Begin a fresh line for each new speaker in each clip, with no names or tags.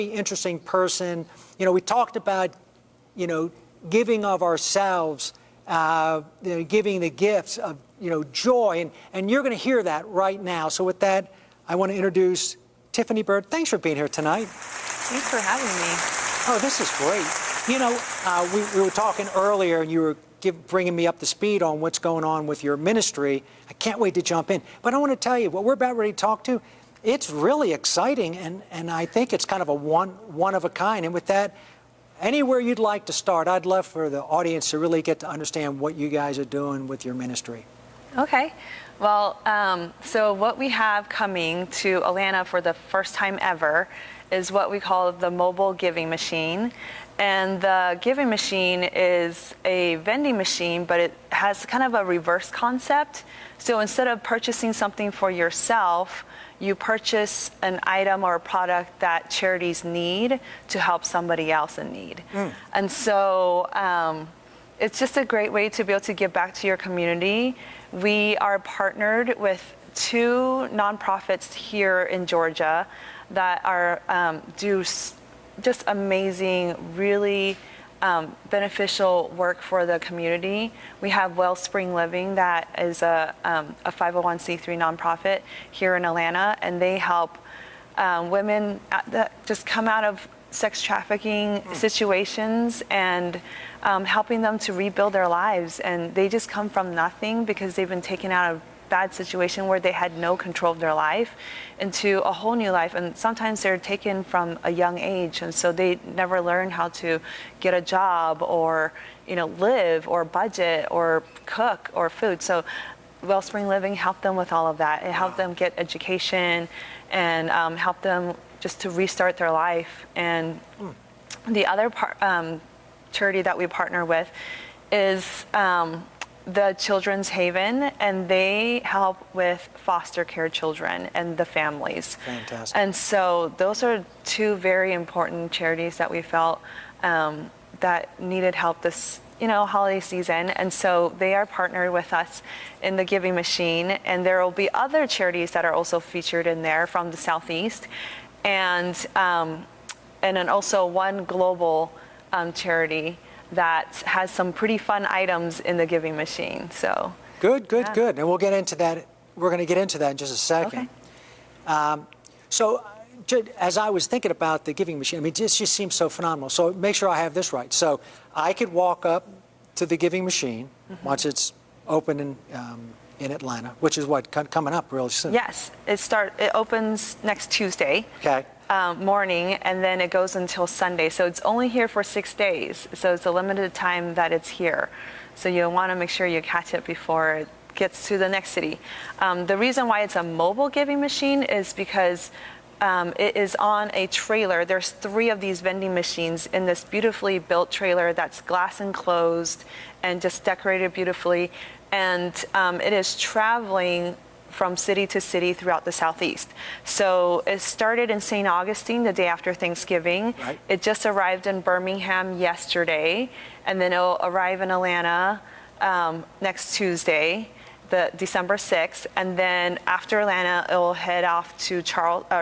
Interesting person. You know, we talked about, you know, giving of ourselves, giving the gifts of, you know, joy, and you're going to hear that right now. So with that, I want to introduce Tiffany Bird. Thanks for being here tonight.
Thanks for having me.
Oh, this is great. You know, we were talking earlier, and you were bringing me up to speed on what's going on with your ministry. I can't wait to jump in. But I want to tell you, what we're about ready to talk to, it's really exciting, and I think it's kind of a one of a kind. And with that, anywhere you'd like to start, I'd love for the audience to really get to understand what you guys are doing with your ministry.
Okay. Well, so what we have coming to Atlanta for the first time ever is what we call the mobile giving machine. And the giving machine is a vending machine, but it has kind of a reverse concept. So instead of purchasing something for yourself, you purchase an item or a product that charities need to help somebody else in need. And so it's just a great way to be able to give back to your community. We are partnered with 2 nonprofits here in Georgia that are do just amazing, really beneficial work for the community. We have Wellspring Living, that is a 501c3 nonprofit here in Atlanta, and they help women that just come out of sex trafficking situations and helping them to rebuild their lives. And they just come from nothing because they've been taken out of bad situation where they had no control of their life into a whole new life. And sometimes they're taken from a young age, and so they never learn how to get a job or, you know, live or budget or cook or food. So Wellspring Living helped them with all of that. It helped them get education and help them just to restart their life. And the other charity that we partner with is the Children's Haven, and they help with foster care children and the families.
Fantastic.
And so those are 2 very important charities that we felt that needed help this, you know, holiday season. And so they are partnered with us in the giving machine, and there will be other charities that are also featured in there from the Southeast, and then also one global charity that has some pretty fun items in the giving machine. So
good. And we'll get into that. We're going to get into that in just a second.
Okay.
So as I was thinking about the giving machine, I mean, it just seems so phenomenal. So make sure I have this right. So I could walk up to the giving machine once it's open in Atlanta, which is what, coming up really soon.
Yes, it opens next Tuesday.
Okay.
Morning, and then it goes until Sunday. So it's only here for 6 days. So it's a limited time that it's here. So you'll want to make sure you catch it before it gets to the next city. The reason why it's a mobile giving machine is because it is on a trailer. There's 3 of these vending machines in this beautifully built trailer that's glass enclosed and just decorated beautifully. And it is traveling from city to city throughout the Southeast. So it started in St. Augustine the day after Thanksgiving.
Right.
It just arrived in Birmingham yesterday, and then it'll arrive in Atlanta next Tuesday, the December 6th, and then after Atlanta, it'll head off to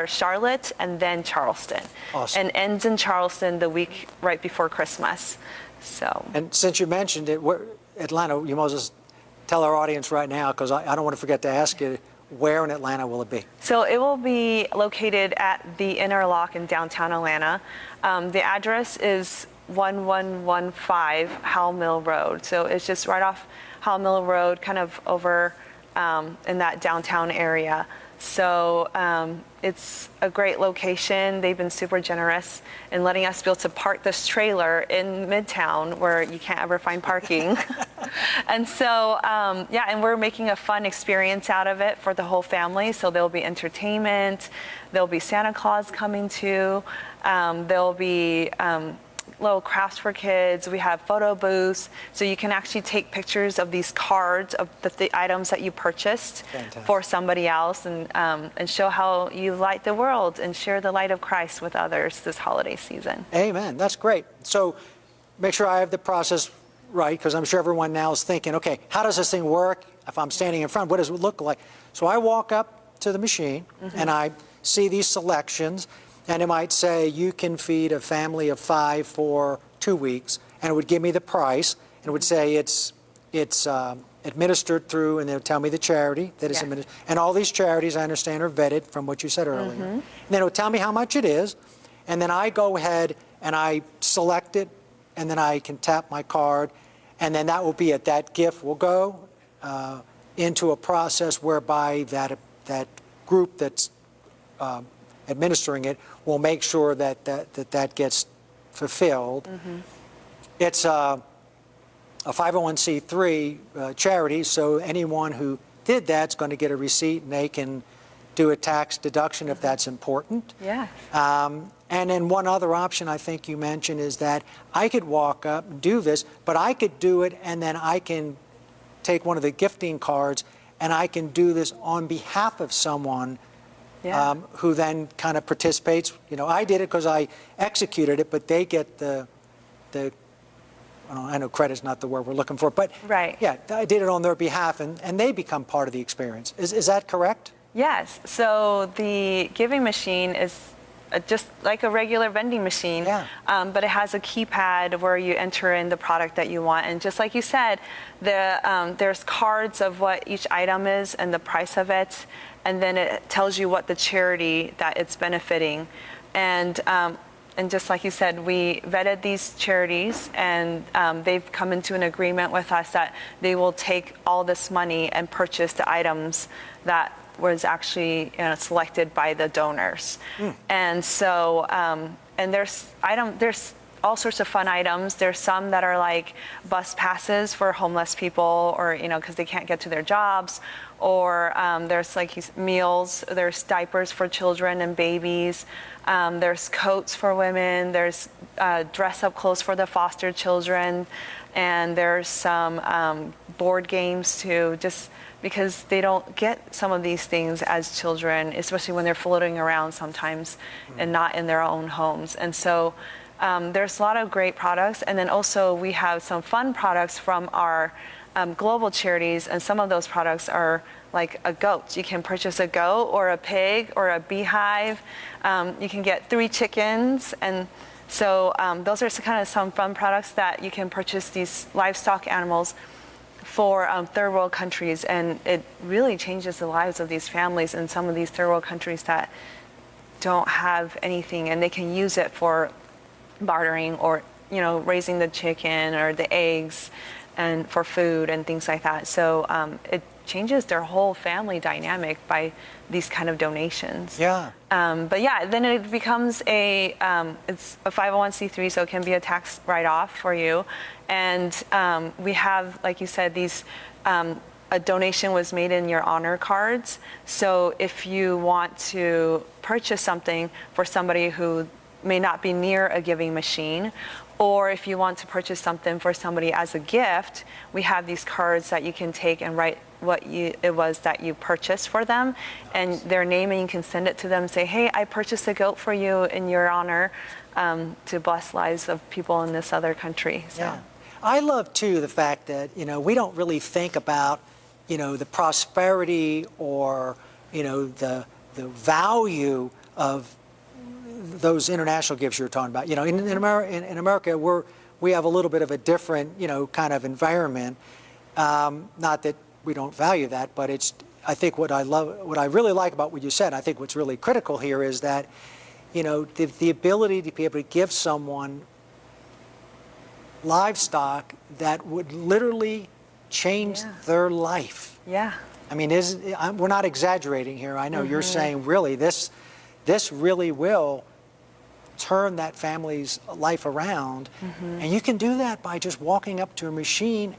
Charlotte and then Charleston.
Awesome.
And ends in Charleston the week right before Christmas. So.
And since you mentioned it, Atlanta, you might as well tell our audience right now, because I don't want to forget to ask you, where in Atlanta will it be?
So it will be located at the Interlock in downtown Atlanta. The address is 1115 Howell Mill Road. So it's just right off Howell Mill Road, kind of over in that downtown area. So it's a great location. They've been super generous in letting us be able to park this trailer in Midtown where you can't ever find parking. And so, yeah, and we're making a fun experience out of it for the whole family. So there'll be entertainment, there'll be Santa Claus coming too, there'll be little crafts for kids. We have photo booths, so you can actually take pictures of these cards of the items that you purchased.
Fantastic.
For somebody else, and show how you light the world and share the light of Christ with others this holiday season.
Amen. That's great. So make sure I have the process right, because I'm sure everyone now is thinking, okay, how does this thing work? If I'm standing in front, what does it look like? So I walk up to the machine and I see these selections. And it might say you can feed a family of 5 for 2 weeks, and it would give me the price, and it would say it's administered through, and they'll tell me the charity that is
Yes.
administered. And all these charities, I understand, are vetted from what you said earlier. And then it would tell me how much it is, and then I go ahead and I select it, and then I can tap my card, and then that will be it. That gift will go into a process whereby that group that's administering it will make sure that gets fulfilled. It's a 501c3 charity, so anyone who did that's going to get a receipt, and they can do a tax deduction if that's important.
Yeah.
And then one other option I think you mentioned is that I could walk up and do this, but I could do it, and then I can take one of the gifting cards, and I can do this on behalf of someone
Yeah.
who then kind of participates. You know, I did it because I executed it, but they get the I know credit's not the word we're looking for, but
Right.
yeah, I did it on their behalf, and they become part of the experience. Is that correct?
Yes. So the giving machine is just like a regular vending machine,
Yeah.
But it has a keypad where you enter in the product that you want. And just like you said, there's cards of what each item is and the price of it, and then it tells you what the charity that it's benefiting. And just like you said, we vetted these charities, and they've come into an agreement with us that they will take all this money and purchase the items that was actually selected by the donors. And so, and there's all sorts of fun items. There's some that are like bus passes for homeless people, or because they can't get to their jobs, or there's like meals, there's diapers for children and babies, there's coats for women, there's dress-up clothes for the foster children, and there's some board games too, just because they don't get some of these things as children, especially when they're floating around sometimes and not in their own homes. And so there's a lot of great products. And then also we have some fun products from our global charities, and some of those products are like a goat. You can purchase a goat or a pig or a beehive. You can get 3 chickens. And so those are kind of some fun products that you can purchase, these livestock animals for third world countries, and it really changes the lives of these families in some of these third world countries that don't have anything, and they can use it for bartering or raising the chicken or the eggs and for food and things like that. So it changes their whole family dynamic by these kind of donations.
Yeah.
But yeah, then it becomes it's a 501c3, so it can be a tax write-off for you. And we have, like you said, these, a donation was made in your honor cards. So if you want to purchase something for somebody who may not be near a giving machine, or if you want to purchase something for somebody as a gift, we have these cards that you can take and write what it was that you purchased for them and their name, and you can send it to them and say, hey, I purchased a goat for you in your honor, to bless lives of people in this other country. So.
Yeah. I love too the fact that we don't really think about the prosperity or the value of those international gifts you're talking about. In America, we have a little bit of a different kind of environment. Not that we don't value that, but I think what I really like about what you said, I think what's really critical here is that the ability to be able to give someone livestock that would literally change their life.
Yeah.
I mean, we're not exaggerating here. I know you're saying really this really will turn that family's life around, and you can do that by just walking up to a machine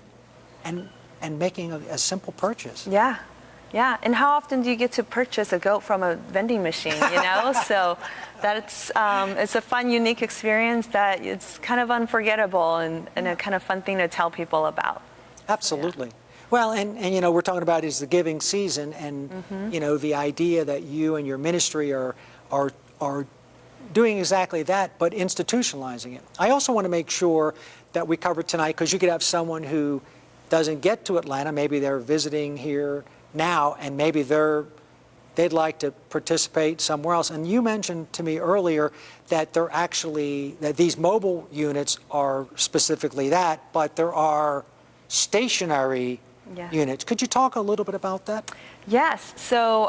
and making a simple purchase.
Yeah. Yeah, and how often do you get to purchase a goat from a vending machine, So it's a fun, unique experience that it's kind of unforgettable and a kind of fun thing to tell people about.
Absolutely. Yeah. Well, and we're talking about is the giving season, and the idea that you and your ministry are doing exactly that, but institutionalizing it. I also want to make sure that we cover tonight, because you could have someone who doesn't get to Atlanta, maybe they're visiting here now, and maybe they're they'd like to participate somewhere else. And you mentioned to me earlier that that these mobile units are specifically that, but there are stationary units. Could you talk a little bit about that?
Yes. So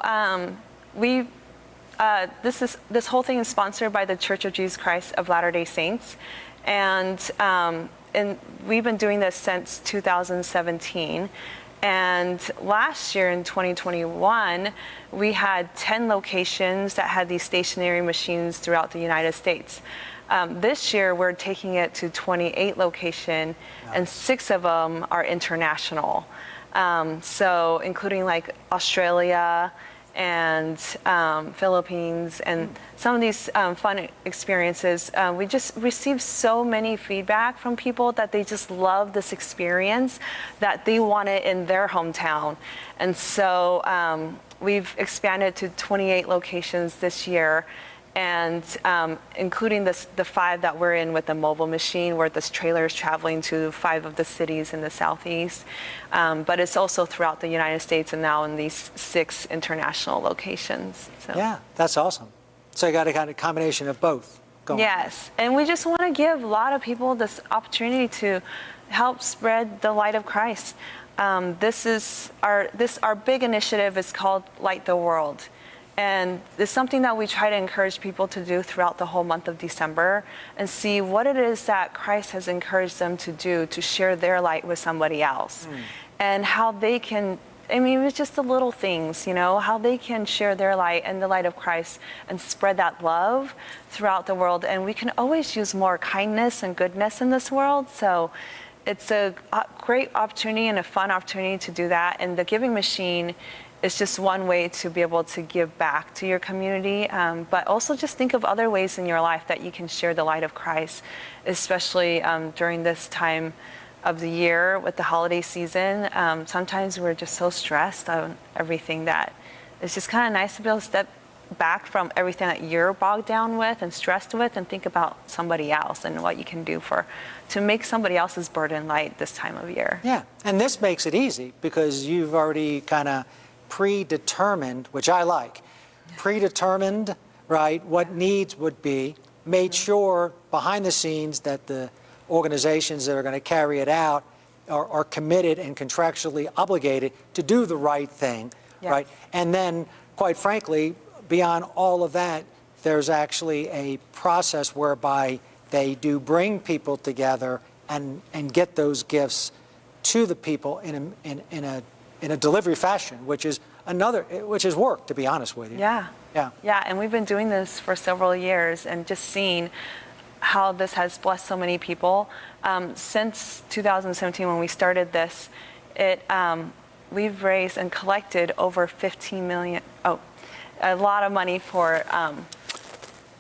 this whole thing is sponsored by the Church of Jesus Christ of Latter-day Saints, and we've been doing this since 2017. And last year in 2021, we had 10 locations that had these stationary machines throughout the United States. This year, we're taking it to 28 locations, and 6 of them are international. So including like Australia and Philippines, and some of these fun experiences. We just received so many feedback from people that they just love this experience, that they want it in their hometown. And so we've expanded to 28 locations this year, and including the 5 that we're in with the mobile machine, where this trailer is traveling to 5 of the cities in the Southeast. But it's also throughout the United States, and now in these 6 international locations. So.
Yeah, that's awesome. So you got a kind of combination of both going.
Yes, and we just want to give a lot of people this opportunity to help spread the light of Christ. Our big initiative is called Light the World. And it's something that we try to encourage people to do throughout the whole month of December, and see what it is that Christ has encouraged them to do to share their light with somebody else. And how they can, it's just the little things, how they can share their light and the light of Christ and spread that love throughout the world. And we can always use more kindness and goodness in this world. So it's a great opportunity and a fun opportunity to do that. And the giving machine is just one way to be able to give back to your community, but also just think of other ways in your life that you can share the light of Christ, especially during this time of the year with the holiday season. Sometimes we're just so stressed on everything that it's just kind of nice to be able to step back from everything that you're bogged down with and stressed with, and think about somebody else and what you can do to make somebody else's burden light this time of year.
Yeah, and this makes it easy because you've already kind of predetermined, which I like, predetermined, right, what needs would be, made sure behind the scenes that the organizations that are going to carry it out are committed and contractually obligated to do the right thing, right? And then, quite frankly, beyond all of that, there's actually a process whereby they do bring people together and get those gifts to the people in a delivery fashion, which is work, to be honest with you.
Yeah, and we've been doing this for several years, and just seeing how this has blessed so many people. Since 2017, when we started this, we've raised and collected over 15 million, a lot of money for a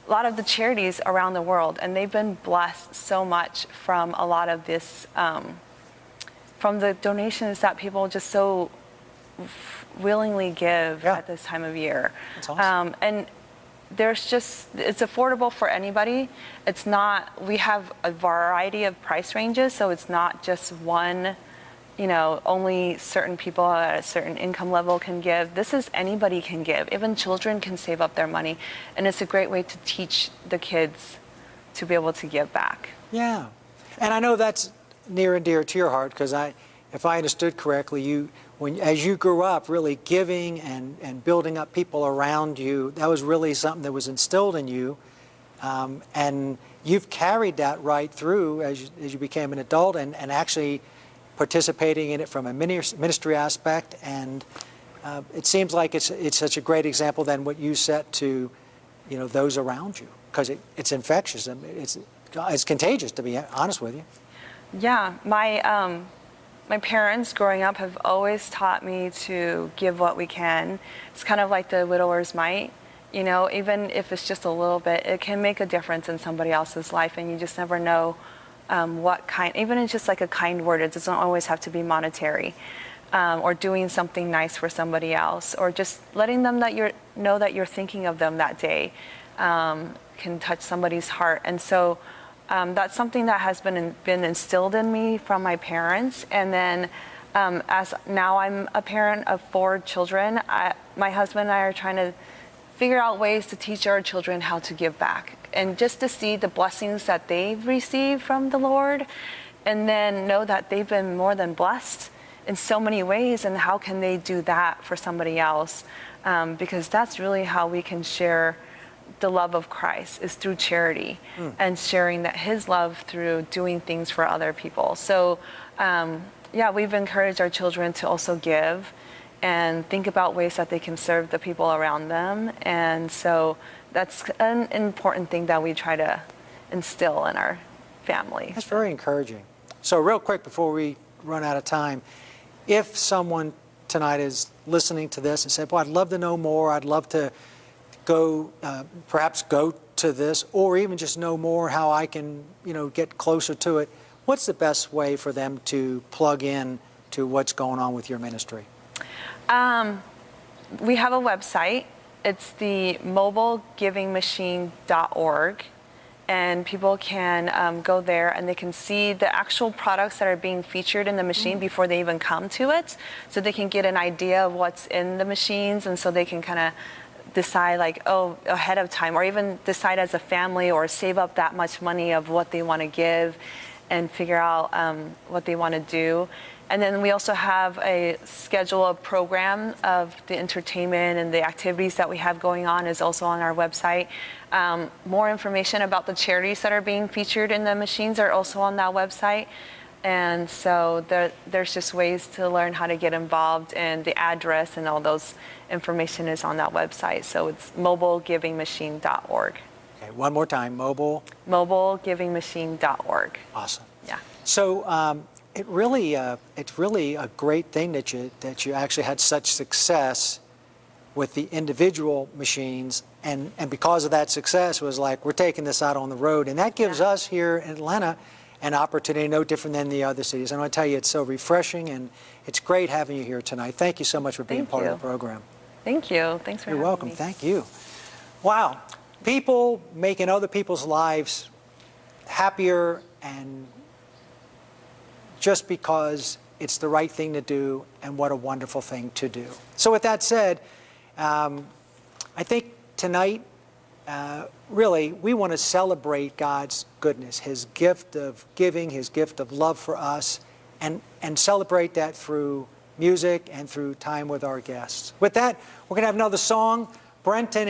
lot of the charities around the world, and they've been blessed so much from a lot of this, from the donations that people just so willingly give at this time of year.
That's awesome.
And it's affordable for anybody. It's not, we have a variety of price ranges, so it's not just one, only certain people at a certain income level can give. This is anybody can give. Even children can save up their money, and it's a great way to teach the kids to be able to give back.
Yeah, and I know that's near and dear to your heart, because if I understood correctly, as you grew up, really giving and building up people around you, that was really something that was instilled in you, and you've carried that right through as you became an adult, and actually participating in it from a ministry aspect. And it seems like it's such a great example then what you set to those around you, because it's infectious. I mean, it's contagious, to be honest with you.
Yeah, my parents growing up have always taught me to give what we can. It's kind of like the widower's mite. Even if it's just a little bit, it can make a difference in somebody else's life, and you just never know what kind, even it's just like a kind word, it doesn't always have to be monetary, or doing something nice for somebody else, or just letting them know that you're thinking of them that day can touch somebody's heart. And so that's something that has been instilled in me from my parents. And then as now I'm a parent of 4 children, my husband and I are trying to figure out ways to teach our children how to give back, and just to see the blessings that they've received from the Lord, and then know that they've been more than blessed in so many ways, and how can they do that for somebody else? Because that's really how we can share the love of Christ, is through charity and sharing that His love through doing things for other people. So yeah, we've encouraged our children to also give and think about ways that they can serve the people around them. And so that's an important thing that we try to instill in our family.
That's very encouraging. So real quick before we run out of time, if someone tonight is listening to this and said, well, I'd love to know more, I'd love to go, perhaps go to this, or even just know more how I can, get closer to it, what's the best way for them to plug in to what's going on with your ministry?
We have a website. It's the mobilegivingmachine.org. And people can go there and they can see the actual products that are being featured in the machine before they even come to it. So they can get an idea of what's in the machines, and so they can kind of decide ahead of time, or even decide as a family, or save up that much money of what they want to give and figure out what they want to do. And then we also have a schedule of program of the entertainment and the activities that we have going on is also on our website. More information about the charities that are being featured in the machines are also on that website. And so there's just ways to learn how to get involved, and the address and all those information is on that website. So it's mobilegivingmachine.org.
Okay, one more time,
mobilegivingmachine.org.
Awesome.
Yeah.
So it's really a great thing that you actually had such success with the individual machines, and because of that success was like, we're taking this out on the road, and that gives us here in Atlanta an opportunity no different than the other cities. And I want to tell you, it's so refreshing, and it's great having you here tonight. Thank you so much for being part of the program.
Thank you. Thanks for having me.
You're welcome. Thank you. Wow. People making other people's lives happier, and just because it's the right thing to do, and what a wonderful thing to do. So with that said, I think tonight, really, we want to celebrate God's goodness, His gift of giving, His gift of love for us, and celebrate that through music and through time with our guests. With that, we're going to have another song. Brenton